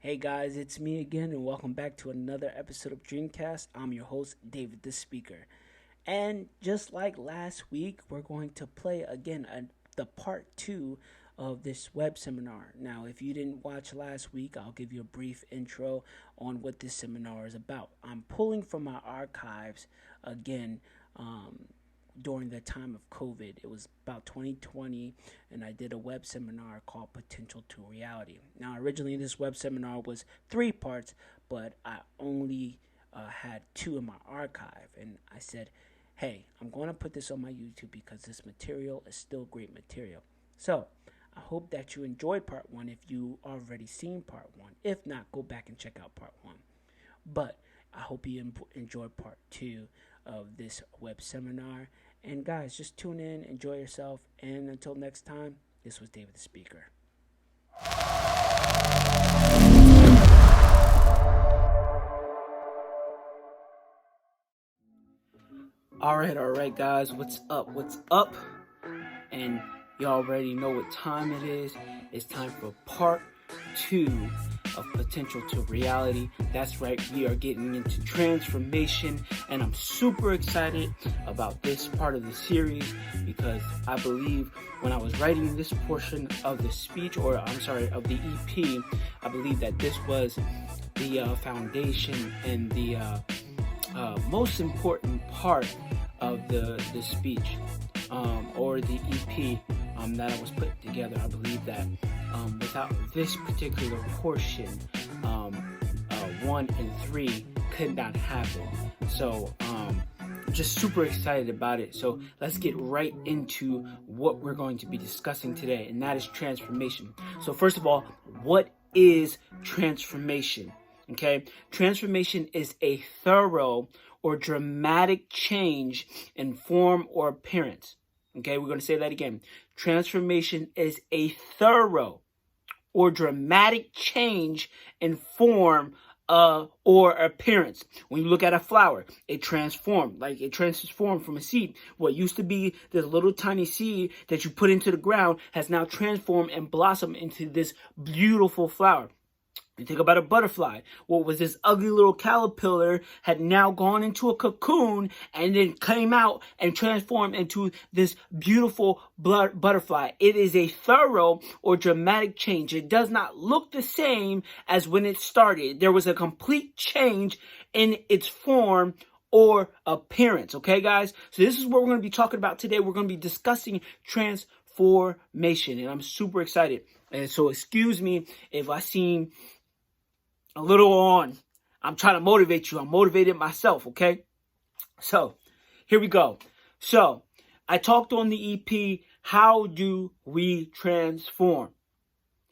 Hey guys, it's me again, and welcome back to another episode of Dreamcast. I'm your host, David the Speaker. And just like last week, we're going to play again the part two of this web seminar. Now, if you didn't watch last week, I'll give you a brief intro on what this seminar is about. I'm pulling from my archives again. During the time of COVID. It was about 2020, and I did a web seminar called Potential to Reality. Now, originally, this web seminar was 3 parts, but I only had 2 in my archive, and I said, hey, I'm going to put this on my YouTube because this material is still great material. So, I hope that you enjoyed part 1 if you already seen part 1. If not, go back and check out part 1. But I hope you enjoy part 2 of this web seminar. And guys, just tune in, enjoy yourself, and until next time, this was David the Speaker. All right, guys, what's up? And you already know what time it is. It's time for part 2 of Potential to Reality. That's right, we are getting into transformation, and I'm super excited about this part of the series because I believe when I was writing this portion of the speech, of the EP, I believe that this was the foundation and the most important part of the speech or the EP that I was putting together. I believe that without this particular portion, 1 and 3 could not happen. So just super excited about it. So let's get right into what we're going to be discussing today, and that is transformation. So first of all, what is transformation? Okay, transformation is a thorough or dramatic change in form or appearance. Okay, we're going to say that again. Transformation is a thorough or dramatic change in form or appearance. When you look at a flower, it transformed from a seed. What used to be this little tiny seed that you put into the ground has now transformed and blossomed into this beautiful flower. You think about a butterfly. What was this ugly little caterpillar had now gone into a cocoon and then came out and transformed into this beautiful butterfly. It is a thorough or dramatic change. It does not look the same as when it started. There was a complete change in its form or appearance. Okay, guys? So this is what we're going to be talking about today. We're going to be discussing transformation, and I'm super excited. And so excuse me if I seem a little on. I'm trying to motivate you. I'm motivated myself, okay? So, here we go. So, I talked on the EP, how do we transform?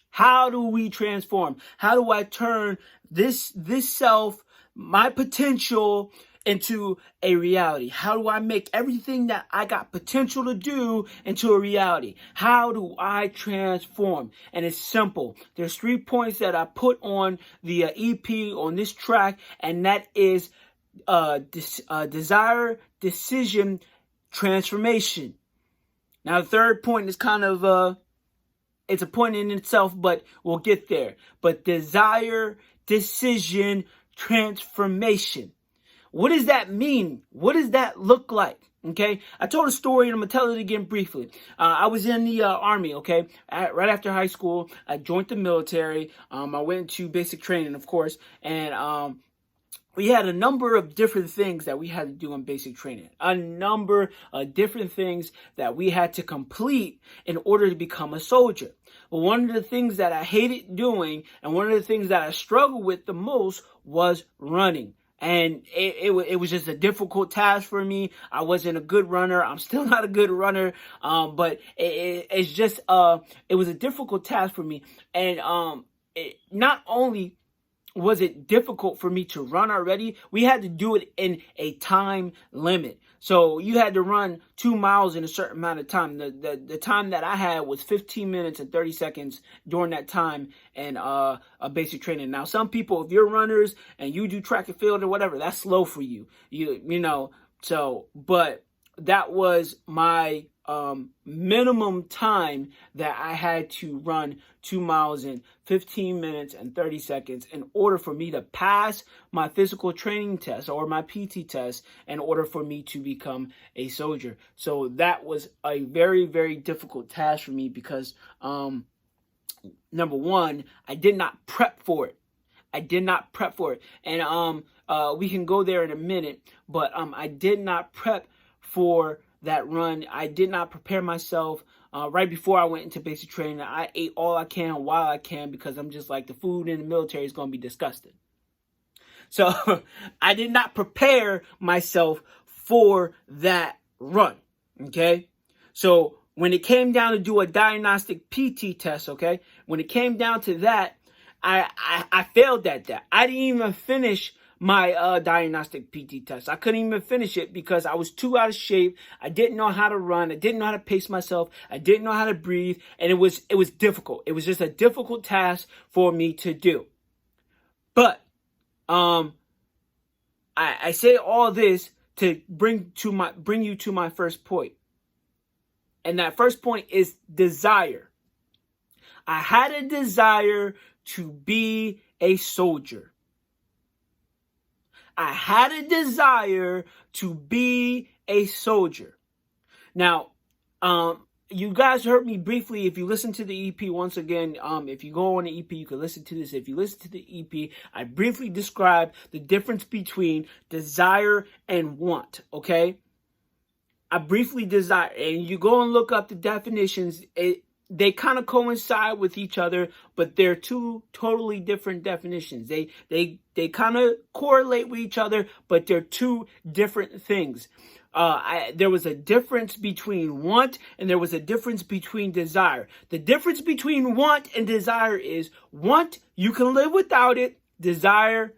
How do we transform? How do I turn this self, my potential, into a reality? How do I make everything that I got potential to do into a reality? How do I transform? And it's simple. There's 3 points that I put on the EP on this track, and that is desire, decision, transformation. Now, the third point is kind of it's a point in itself, but we'll get there. But desire, decision, transformation. What does that mean? What does that look like? Okay, I told a story and I'm going to tell it again briefly. I was in the Army, okay, right after high school. I joined the military. I went into basic training, of course, and we had a number of different things that we had to do in basic training. A number of different things that we had to complete in order to become a soldier. But one of the things that I hated doing and one of the things that I struggled with the most was running. And it was just a difficult task for me. I wasn't a good runner. I'm still not a good runner. But it's just, it was a difficult task for me. And not only was it difficult for me to run already, we had to do it in a time limit. So you had to run 2 miles in a certain amount of time. The time that I had was 15 minutes and 30 seconds during that time in a basic training. Now, some people, if you're runners and you do track and field or whatever, that's slow for you. You know, so, but that was my minimum time that I had to run 2 miles in 15 minutes and 30 seconds in order for me to pass my physical training test or my PT test in order for me to become a soldier. So that was a very, very difficult task for me because, number one, I did not prep for it. And we can go there in a minute, but I did not prep for that run. I did not prepare myself. Right before I went into basic training, I ate all I can while I can because I'm just like, the food in the military is going to be disgusting. So I did not prepare myself for that run. Okay. So when it came down to do a diagnostic PT test, okay, when it came down to that, I failed at that. I didn't even finish my diagnostic PT test. I couldn't even finish it because I was too out of shape. I didn't know how to run. I didn't know how to pace myself. I didn't know how to breathe. And it was difficult. It was just a difficult task for me to do. But I say all this to bring you to my first point. And that first point is desire. I had a desire to be a soldier. I had a desire to be a soldier. Now, you guys heard me briefly. If you listen to the EP, once again, if you go on the EP, you can listen to this. If you listen to the EP, I briefly described the difference between desire and want, okay? I briefly desire, and you go and look up the definitions. They kind of coincide with each other, but they're two totally different definitions. They kind of correlate with each other, but they're two different things. There was a difference between want and there was a difference between desire. The difference between want and desire is want, you can live without it. Desire,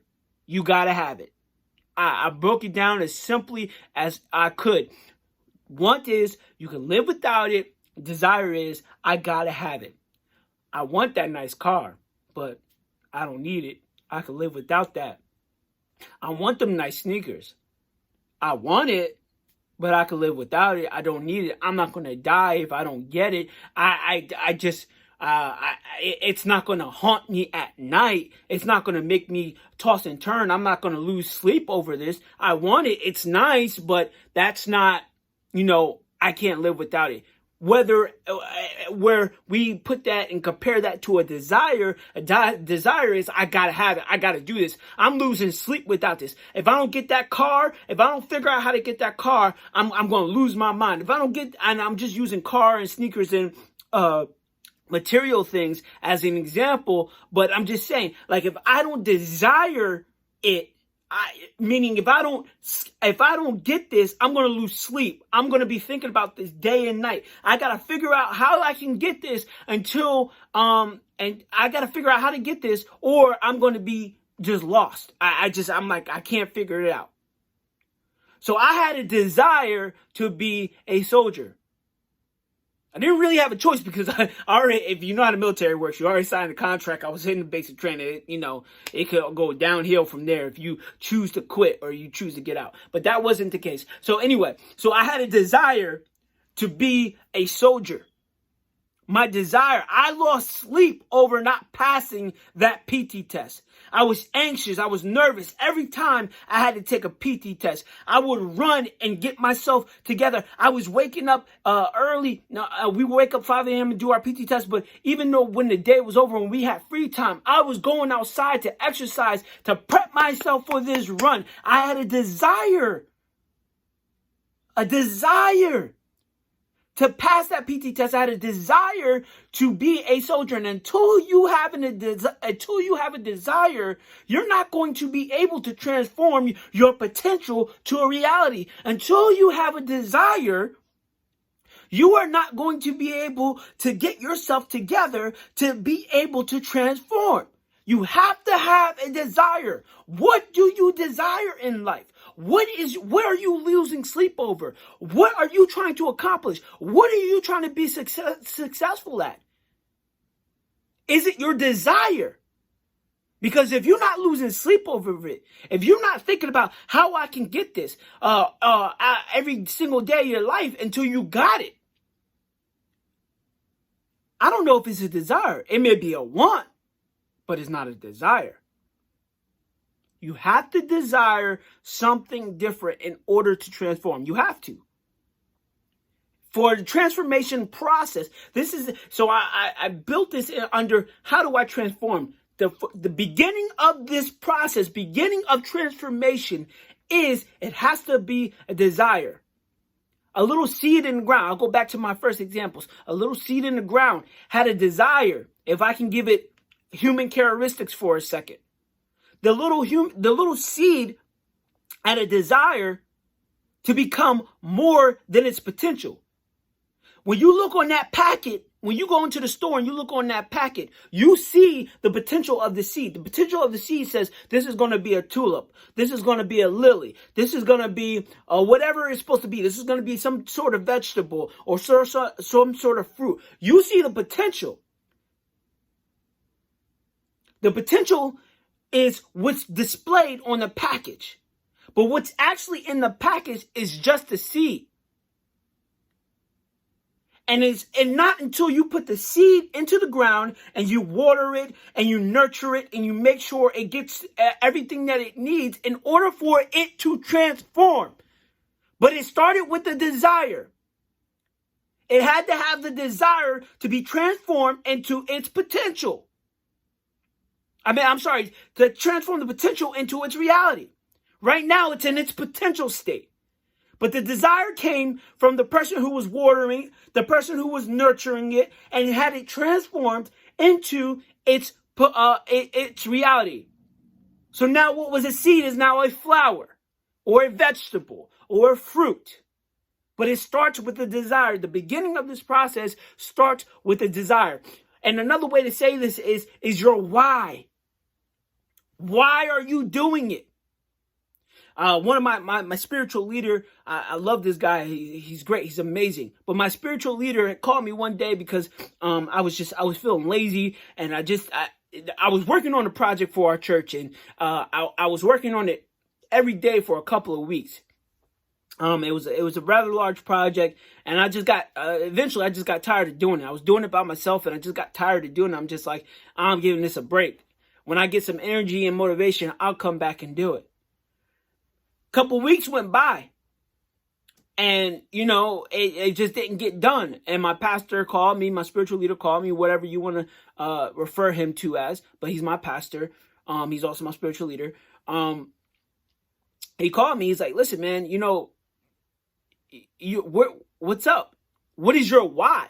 you gotta have it. I broke it down as simply as I could. Want is you can live without it. Desire is I gotta have it. I want that nice car, but I don't need it. I can live without that. I want them nice sneakers. I want it, but I can live without it. I don't need it. I'm not gonna die if I don't get it. It's not gonna haunt me at night. It's not gonna make me toss and turn. I'm not gonna lose sleep over this. I want it. It's nice, but that's not, I can't live without it. Where we put that and compare that to a desire is I gotta have it. I gotta do this. I'm losing sleep without this. If I don't get that car, if I don't figure out how to get that car, I'm gonna lose my mind. If I don't get, and I'm just using car and sneakers and material things as an example, but I'm just saying, like, if I don't desire it, meaning if I don't get this, I'm going to lose sleep. I'm going to be thinking about this day and night. I got to figure out how I can get this until, and I got to figure out how to get this or I'm going to be just lost. I'm like, I can't figure it out. So I had a desire to be a soldier. I didn't really have a choice because I already, if you know how the military works, you already signed a contract. I was in the basic training. It could go downhill from there if you choose to quit or you choose to get out. But that wasn't the case. So anyway, I had a desire to be a soldier. My desire, I lost sleep over not passing that PT test. I was anxious. I was nervous. Every time I had to take a PT test, I would run and get myself together. I was waking up early. We would wake up 5 a.m. and do our PT test. But even though when the day was over, when we had free time, I was going outside to exercise, to prep myself for this run. I had a desire to pass that PT test. I had a desire to be a soldier. And until you have a desire, you're not going to be able to transform your potential to a reality. Until you have a desire, you are not going to be able to get yourself together to be able to transform. You have to have a desire. What do you desire in life? What are you losing sleep over? What are you trying to accomplish? What are you trying to be successful at? Is it your desire? Because if you're not losing sleep over it, if you're not thinking about how I can get this every single day of your life until you got it, I don't know if it's a desire. It may be a want, but it's not a desire. You have to desire something different in order to transform. You have to. For the transformation process, I built this under how do I transform? The beginning of this process, beginning of transformation is it has to be a desire. A little seed in the ground. I'll go back to my first examples. A little seed in the ground had a desire. If I can give it human characteristics for a second. The little seed had a desire to become more than its potential. When you look on that packet, when you go into the store and you look on that packet, you see the potential of the seed. The potential of the seed says this is going to be a tulip. This is going to be a lily. This is going to be whatever it's supposed to be. This is going to be some sort of vegetable or some sort of fruit. You see the potential. The potential is what's displayed on the package. But what's actually in the package is just the seed. And not until you put the seed into the ground and you water it and you nurture it and you make sure it gets everything that it needs in order for it to transform. But it started with the desire. It had to have the desire to be transformed into its potential. To transform the potential into its reality. Right now, it's in its potential state. But the desire came from the person who was watering, the person who was nurturing it, and had it transformed into its reality. So now what was a seed is now a flower, or a vegetable, or a fruit. But it starts with the desire. The beginning of this process starts with the desire. And another way to say this is your why. Why are you doing it? One of my spiritual leader, I love this guy. He's great. He's amazing. But my spiritual leader called me one day because I was feeling lazy, and I was working on a project for our church, and I was working on it every day for a couple of weeks. It was a rather large project, and I just got eventually I just got tired of doing it. I was doing it by myself, and I just got tired of doing it. I'm just like, I'm giving this a break. When I get some energy and motivation, I'll come back and do it. Couple weeks went by, and it just didn't get done. And my pastor called me, my spiritual leader called me, whatever you want to refer him to as, but he's my pastor. He's also my spiritual leader. He called me. He's like, "Listen, man, what's up? What is your why?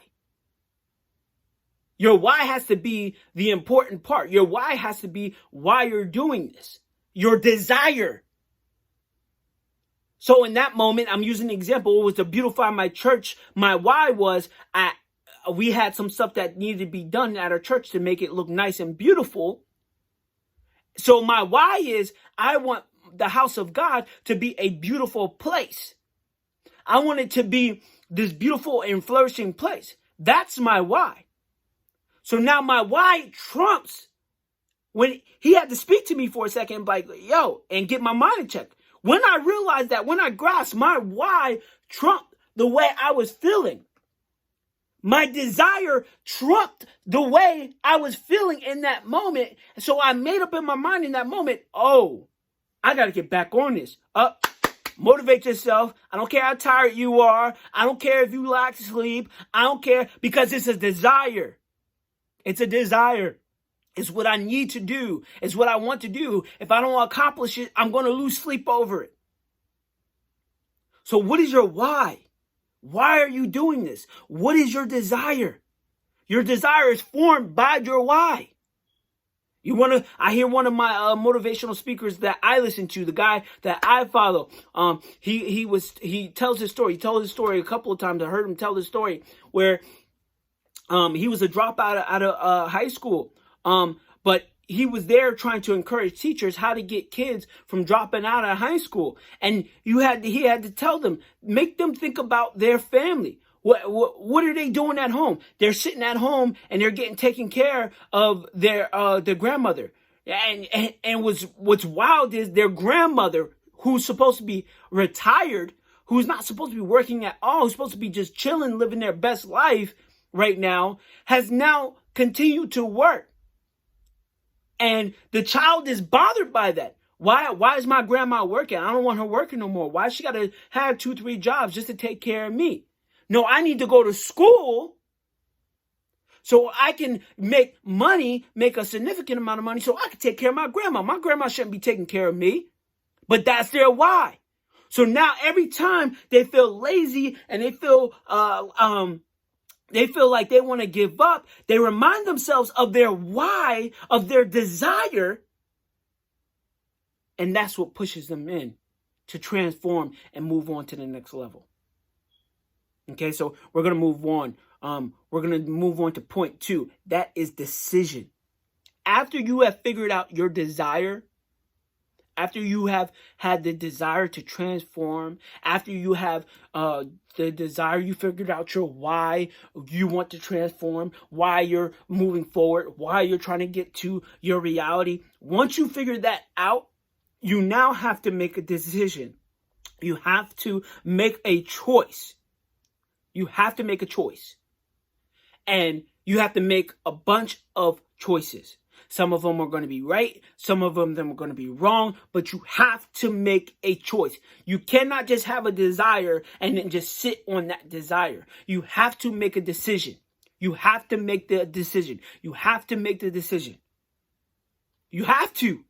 Your why has to be the important part. Your why has to be why you're doing this. Your desire." So in that moment, I'm using an example. It was to beautify my church. My why was we had some stuff that needed to be done at our church to make it look nice and beautiful. So my why is I want the house of God to be a beautiful place. I want it to be this beautiful and flourishing place. That's my why. So now my why trumps when he had to speak to me for a second, like, and get my mind in check. When I realized that, when I grasped my why trumped the way I was feeling. My desire trumped the way I was feeling in that moment. So I made up in my mind in that moment, I got to get back on this. Motivate yourself. I don't care how tired you are. I don't care if you lack sleep. I don't care, because it's a desire. It's a desire. It's what I need to do. It's what I want to do. If I don't accomplish it, I'm going to lose sleep over it. So what is your why? Why are you doing this? What is your desire? Your desire is formed by your why. I hear one of my motivational speakers that I listen to, the guy that I follow. He tells his story. He told his story a couple of times. I heard him tell this story where he was a dropout out of high school. But he was there trying to encourage teachers how to get kids from dropping out of high school. And he had to tell them, make them think about their family. What are they doing at home? They're sitting at home and they're getting taken care of their grandmother. And what's wild is their grandmother, who's supposed to be retired, who's not supposed to be working at all, who's supposed to be just chilling, living their best life, right now has now continued to work. And the child is bothered by that. Why is my grandma working? I don't want her working no more. Why she got to have 2-3 jobs just to take care of me? No, I need to go to school so I can make money, make a significant amount of money so I can take care of my grandma. My grandma shouldn't be taking care of me. But that's their why. So now every time they feel lazy and they feel like they want to give up, they remind themselves of their why, of their desire. And that's what pushes them in to transform and move on to the next level. Okay, so we're going to move on. We're going to move on to point 2. That is decision. After you have figured out your desire, after you have had the desire to transform, after you have the desire, you figured out your why you want to transform, why you're moving forward, why you're trying to get to your reality. Once you figure that out, you now have to make a decision. You have to make a choice. You have to make a choice. And you have to make a bunch of choices. Some of them are going to be right. Some of them are going to be wrong. But you have to make a choice. You cannot just have a desire and then just sit on that desire. You have to make a decision. You have to make the decision. You have to make the decision. You have to.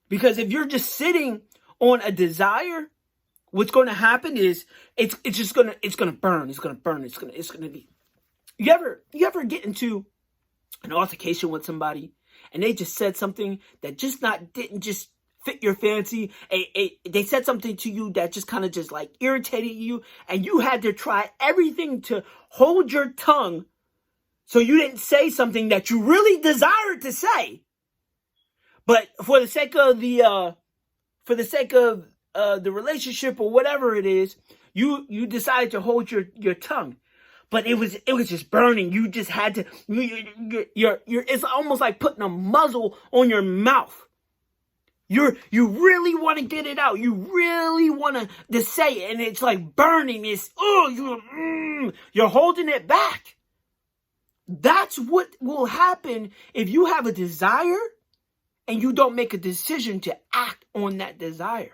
Because if you're just sitting on a desire, what's going to happen is it's going to burn. It's going to burn. It's going to be. You ever get into an altercation with somebody and they just said something that didn't just fit your fancy? They said something to you that just kind of just like irritated you, and you had to try everything to hold your tongue so you didn't say something that you really desired to say. But for the sake of the relationship or whatever it is, you decided to hold your tongue. But it was just burning. You just had to. It's almost like putting a muzzle on your mouth. You really want to get it out. You really want to say it, and it's like burning. It's you're holding it back. That's what will happen if you have a desire and you don't make a decision to act on that desire.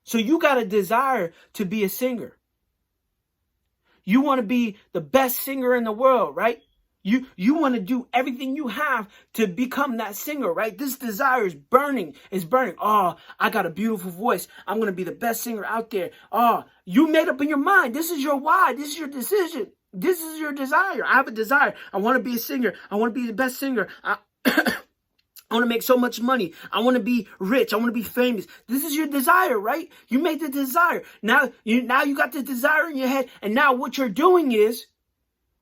So you got a desire to be a singer. You want to be the best singer in the world, right? You want to do everything you have to become that singer, right? This desire is burning. It's burning. Oh, I got a beautiful voice. I'm going to be the best singer out there. Oh, you made up in your mind. This is your why. This is your decision. This is your desire. I have a desire. I want to be a singer. I want to be the best singer. I want to make so much money. I want to be rich. I want to be famous. This is your desire, right? You made the desire. Now you got the desire in your head, and now what you're doing is,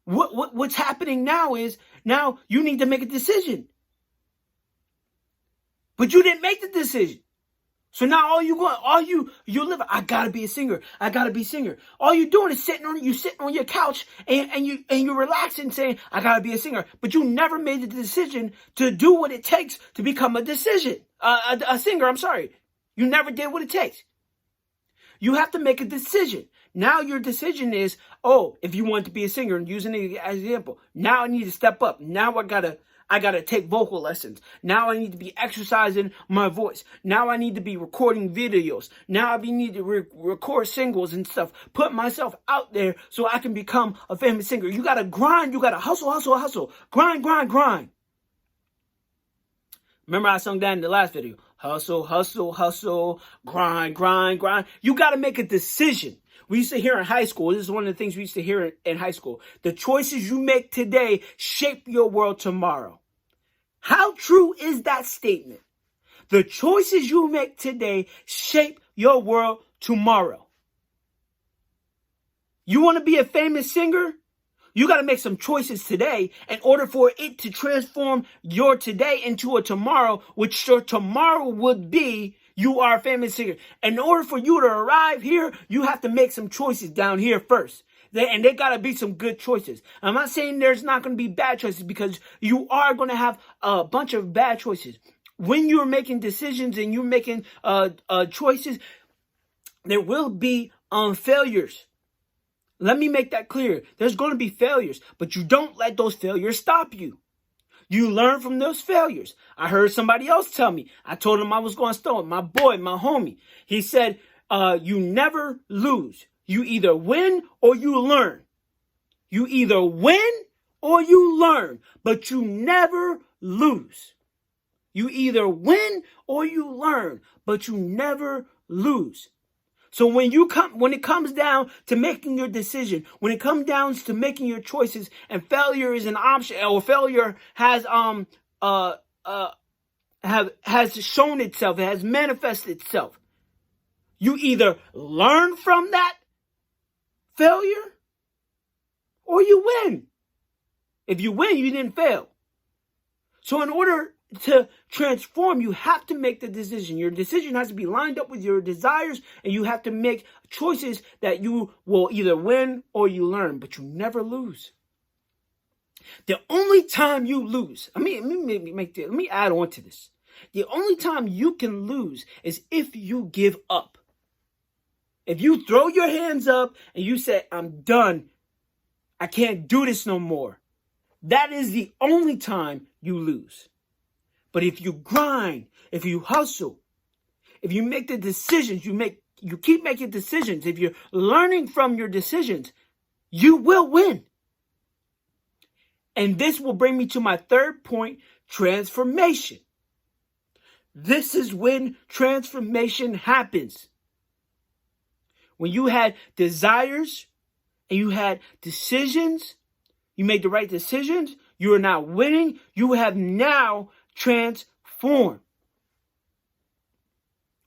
what's happening now is, now you need to make a decision. But you didn't make the decision. So now you live, I gotta be a singer. I gotta be a singer. All you're doing is sitting on your couch and you're relaxing saying, I gotta be a singer. But you never made the decision to do what it takes to become a singer. I'm sorry. You never did what it takes. You have to make a decision. Now your decision is, if you want to be a singer, and using it as an example, now I need to step up. Now I gotta take vocal lessons. Now I need to be exercising my voice. Now I need to be recording videos. Now I need to record singles and stuff. Put myself out there so I can become a famous singer. You gotta grind. You gotta hustle. Grind. Remember I sung that in the last video. Hustle. Grind. You gotta make a decision. We used to hear in high school, this is one of the things we used to hear in high school. The choices you make today shape your world tomorrow. How true is that statement? The choices you make today shape your world tomorrow. You want to be a famous singer? You got to make some choices today in order for it to transform your today into a tomorrow, which your tomorrow would be. You are a famous singer. In order for you to arrive here, you have to make some choices down here first. And they got to be some good choices. I'm not saying there's not going to be bad choices, because you are going to have a bunch of bad choices. When you're making decisions and you're making choices, there will be failures. Let me make that clear. There's going to be failures, but you don't let those failures stop you. You learn from those failures. I heard somebody else tell me. I told him I was going to stone. My boy, my homie. He said, you never lose. You either win or you learn. You either win or you learn, but you never lose. You either win or you learn, but you never lose. So when it comes down to making your decision, when it comes down to making your choices, and failure is an option, or failure has shown itself, it has manifested itself. You either learn from that failure or you win. If you win, you didn't fail. So in order to transform, you have to make the decision. Your decision has to be lined up with your desires, and you have to make choices that you will either win or you learn, but you never lose. The only time you lose, let me add on to this. The only time you can lose is if you give up. If you throw your hands up and you say, I'm done, I can't do this no more, that is the only time you lose. But if you grind, if you hustle, if you make the decisions, you keep making decisions, if you're learning from your decisions, you will win. And this will bring me to my third point, transformation. This is when transformation happens. When you had desires and you had decisions, you made the right decisions, you are now winning, you have now transformed.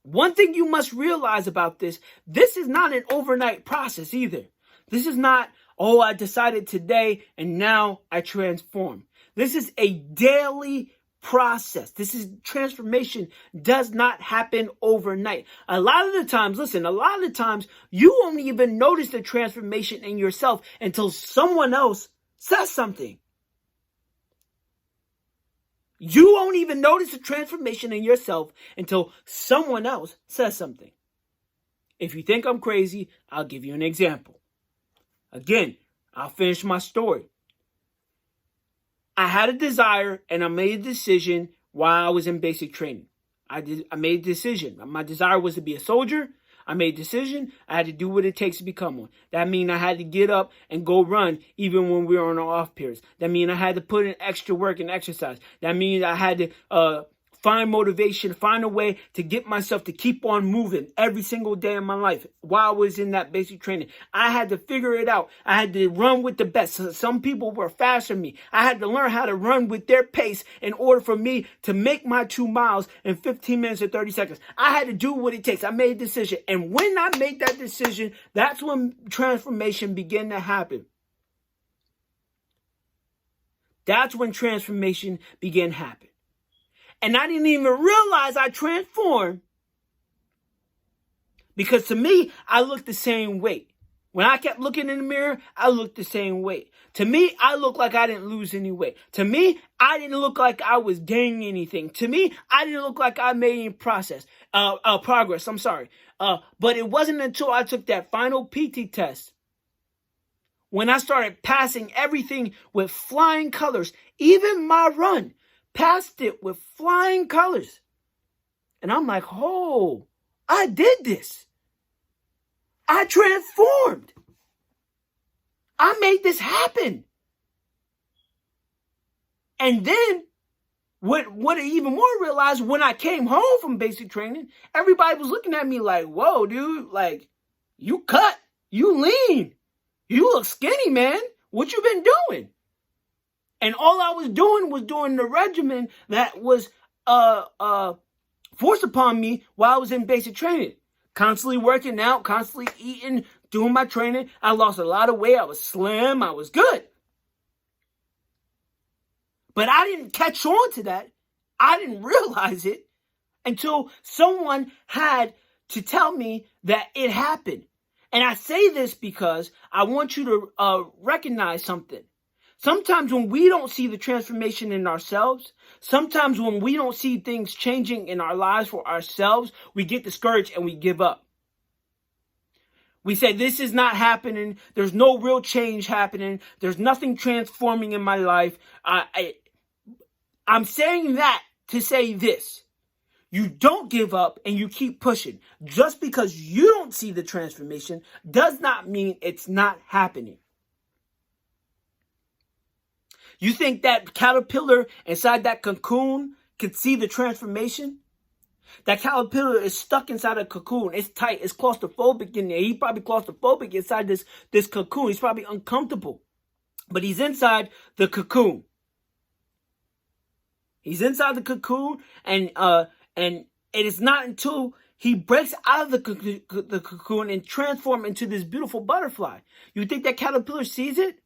One thing you must realize about this is not an overnight process either. This is not, oh, I decided today and now I transform. This is a daily process. Transformation does not happen overnight. A lot of the times you won't even notice the transformation in yourself until someone else says something. You won't even notice the transformation in yourself until someone else says something. If you think I'm crazy, I'll give you an example. Again, I'll finish my story. I had a desire and I made a decision while I was in basic training. I made a decision. My desire was to be a soldier. I made a decision. I had to do what it takes to become one. That means I had to get up and go run even when we were on our off periods. That means I had to put in extra work and exercise. That means I had to find motivation, find a way to get myself to keep on moving every single day of my life while I was in that basic training. I had to figure it out. I had to run with the best. Some people were faster than me. I had to learn how to run with their pace in order for me to make my 2 miles in 15 minutes and 30 seconds. I had to do what it takes. I made a decision. And when I made that decision, that's when transformation began to happen. That's when transformation began to happen. And I didn't even realize I transformed because to me, I looked the same way. When I kept looking in the mirror, I looked the same way. To me, I looked like I didn't lose any weight. To me, I didn't look like I was gaining anything. To me, I didn't look like I made any progress. But it wasn't until I took that final PT test when I started passing everything with flying colors, even my run. Passed it with flying colors. And I'm like, oh, I did this. I transformed. I made this happen. And then what I even more realized when I came home from basic training, everybody was looking at me like, whoa, dude, like, you cut, you lean, you look skinny, man. What you been doing? And all I was doing the regimen that was forced upon me while I was in basic training. Constantly working out, constantly eating, doing my training. I lost a lot of weight. I was slim. I was good. But I didn't catch on to that. I didn't realize it until someone had to tell me that it happened. And I say this because I want you to recognize something. Sometimes when we don't see the transformation in ourselves, sometimes when we don't see things changing in our lives for ourselves, we get discouraged and we give up. We say this is not happening. There's no real change happening. There's nothing transforming in my life. I'm saying that to say this. You don't give up and you keep pushing. Just because you don't see the transformation does not mean it's not happening. You think that caterpillar inside that cocoon can see the transformation? That caterpillar is stuck inside a cocoon. It's tight. It's claustrophobic in there. He's probably claustrophobic inside this cocoon. He's probably uncomfortable. But he's inside the cocoon. He's inside the cocoon, and it is not until he breaks out of the cocoon and transforms into this beautiful butterfly. You think that caterpillar sees it?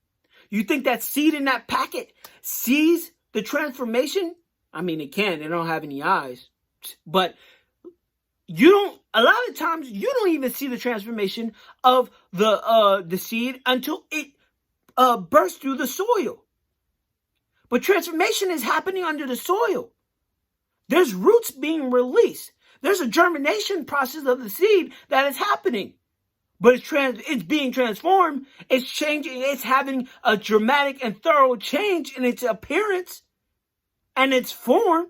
You think that seed in that packet sees the transformation? I mean, it can. They don't have any eyes. But a lot of times, you don't even see the transformation of the seed until it bursts through the soil. But transformation is happening under the soil. There's roots being released. There's a germination process of the seed that is happening. But it's being transformed. It's changing. It's having a dramatic and thorough change in its appearance and its form.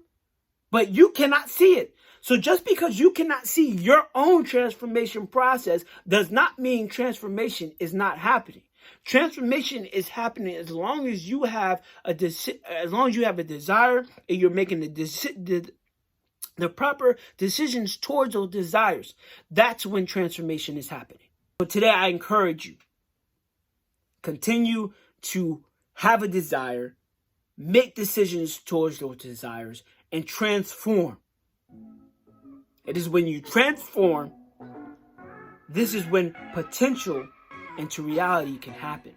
But you cannot see it. So just because you cannot see your own transformation process does not mean transformation is not happening. Transformation is happening as long as you have a desire and you're making the proper decisions towards those desires. That's when transformation is happening. So today I encourage you, continue to have a desire, make decisions towards those desires, and transform. It is when you transform, this is when potential into reality can happen.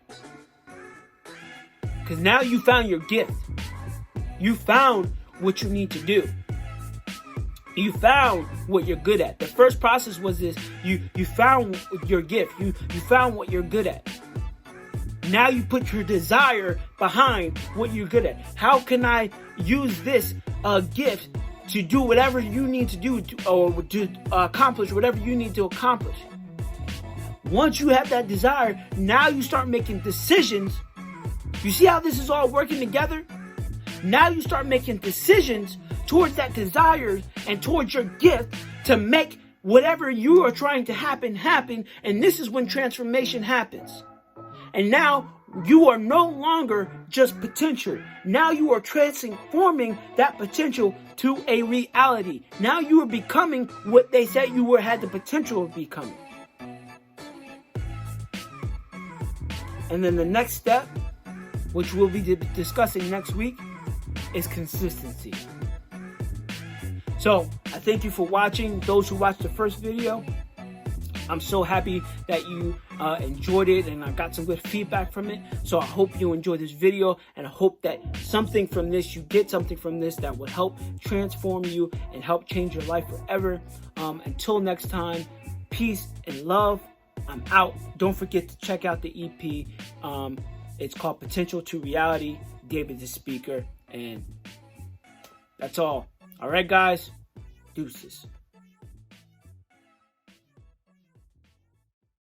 Because now you found your gift. You found what you need to do. You found what you're good at. The first process was this. You found your gift. You found what you're good at. Now you put your desire behind what you're good at. How can I use this gift to do whatever you need to do or to accomplish whatever you need to accomplish? Once you have that desire, now you start making decisions. You see how this is all working together? Now you start making decisions towards that desire and towards your gift to make whatever you are trying to happen. And this is when transformation happens. And now you are no longer just potential. Now you are transforming that potential to a reality. Now you are becoming what they said you had the potential of becoming. And then the next step, which we'll be discussing next week, is consistency. So I thank you for watching. Those who watched the first video, I'm so happy that you enjoyed it and I got some good feedback from it. So I hope you enjoyed this video, and I hope that you get something from this that will help transform you and help change your life forever. Until next time, peace and love. I'm out. Don't forget to check out the EP. It's called Potential to Reality. David the speaker. And that's all. All right, guys. Deuces.